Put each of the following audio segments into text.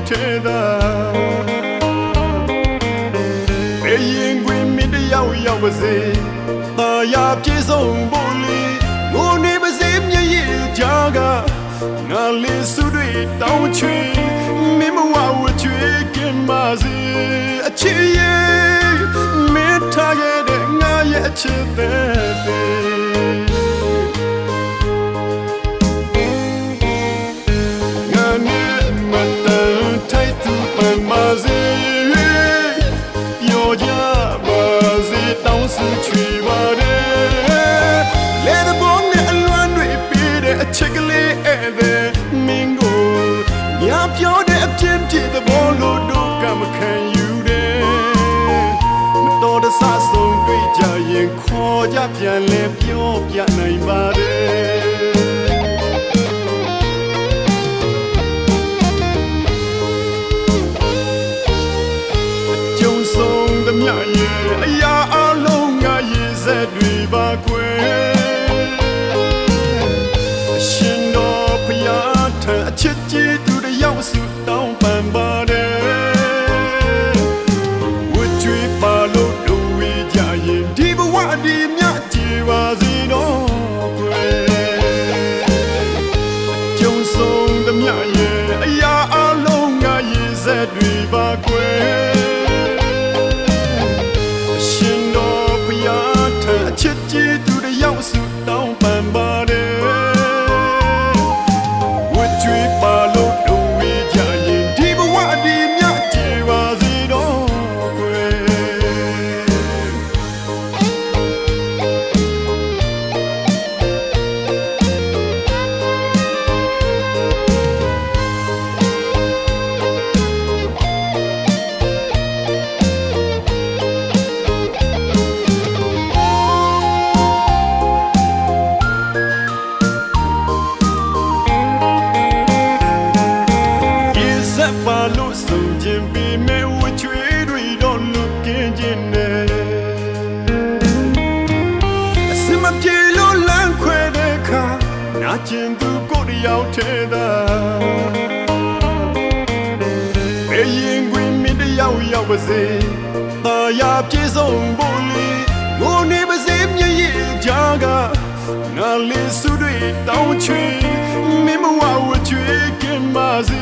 ထဲသာဘယ်ရင်ခွင်မင်းတယောက်ရောက်ပါစေတာယာပြေဆုံးဖို့လေငိုနေပါစေမျက်ရည်ကြားကငါလေးစုတွေတောင်းချွေမင်းမဝဝချွေကင်းပါစေအချစ်ရဲ့မင်းထားခဲ့တဲ့ငါရဲ့အချစ်တဲ့ချစ်ကလေးအဲ့ဒါမင်းကိုညပြောတဲ့အပြင်းပြေတဲ့ဘောလို့တို့ကမခံယူတယ်မတော်တဆဆုံးတွေ့ကြရင်ခေါ်ကြပြန်လဲပြောပြနိုင်ပါတယ်အကျုံးဆုံးသမျှရဲ့အရာအလုံးငါရေးစက်တွေပါကွယ်အချစ်ကြီးသူတယောက်စုတောင်းပန်ပါတယ်ဝတ်ကြွေးပါလို့တို့ဝေးကြရင်ဒီဘဝဒီမြကြည်ပါစေတော့ကွယ်အကျုံးဆုံးသမျှရဲ့အရာအလုံးငါရေးစက်တွေပါကွယ်အရှင်တော်ဘုရားထံအချစ်ကြီးသူတယောက်စုတောင်းပန်ပါတယ်ပါလို့ဆုံးခြင်းပေးမဲ့ဝချွေးတွေတော့လွတ်ကင်းခြင်းနဲ့အစမပြေလို့လမ်းခွဲတဲ့ခါနာကျင်သူကိုတယောက်ထဲသာဘယ်ရင်ခွင်မင်းတယောက်ရောက်ပါစေတာယာပြေဆုံးဖို့လေငိုနေပါစေမျက်ရည်ကြားကငါလေးစုတွေတောင်းချွေမင်းမဝဝချွေကင်းပါစေ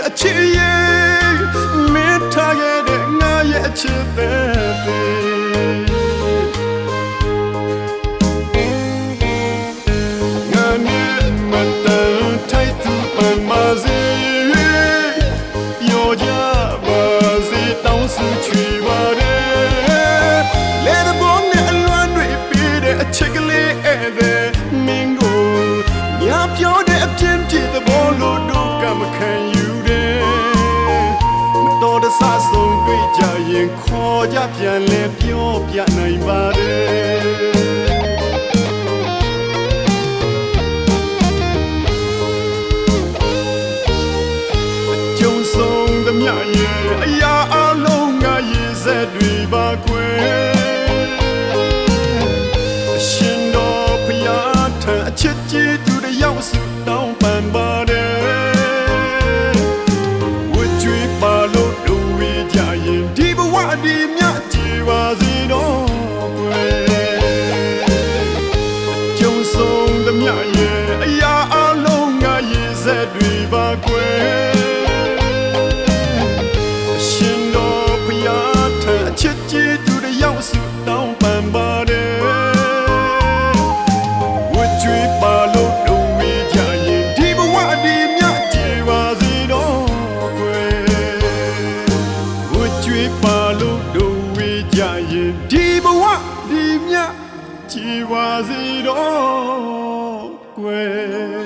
အချစ်ရဲ့မင်းထားခဲ့တဲ့ငါရဲ့အချစ်တဲ့ငါနဲ့မတန်ထိုက်သူပန်ပါစေပြောကြပါစေတောင်းစုချွေပါတယ်လေတဲ့ဘုံနဲ့အလွမ်းတွေပေးတဲ့အချစ်ကလေးအဲ့ဒါမင်းကိုညပြောတဲ့အပြင်းပြေတဲ့ဘောလို့တို့ကမခံယူဆဆုံးတွေ့ကြရင်ခေါ်ကြပြန်လဲပြောပြနိုင်ပါတယ်အကျုံးဆုံးသမျှရဲ့အရာအလုံးငါရေးစက်တွေပါကွယ်အရှင်တော်ဘုရားထံအချစ်ကြီးသူတယောက်စုတောင်းပန်ပါတယ်ဝတ်ကြွေးပါလို့ဒီဘဝဒီမြကြည်ပါစေတော့ကွယ်အကျုံးဆုံးသမျှရဲ့အရာအလုံးငါရေးစက်တွေပါကွယ်အရှင်တော်ဘုရားထံအချစ်ကြီးသူတယောက်စုတောင်းပန်ပါတယ်ဝတ်ကြွေးပါလို့တို့ဝေးကြရင်ဒီဘဝဒီမြကြည်ပါစေတော့ကွယ်ဝတ်ကြွေးပါလို့တို့ဝေးကြရင်ဒီဘဝဒီမြကြည်ပါစေတော့ကွယ်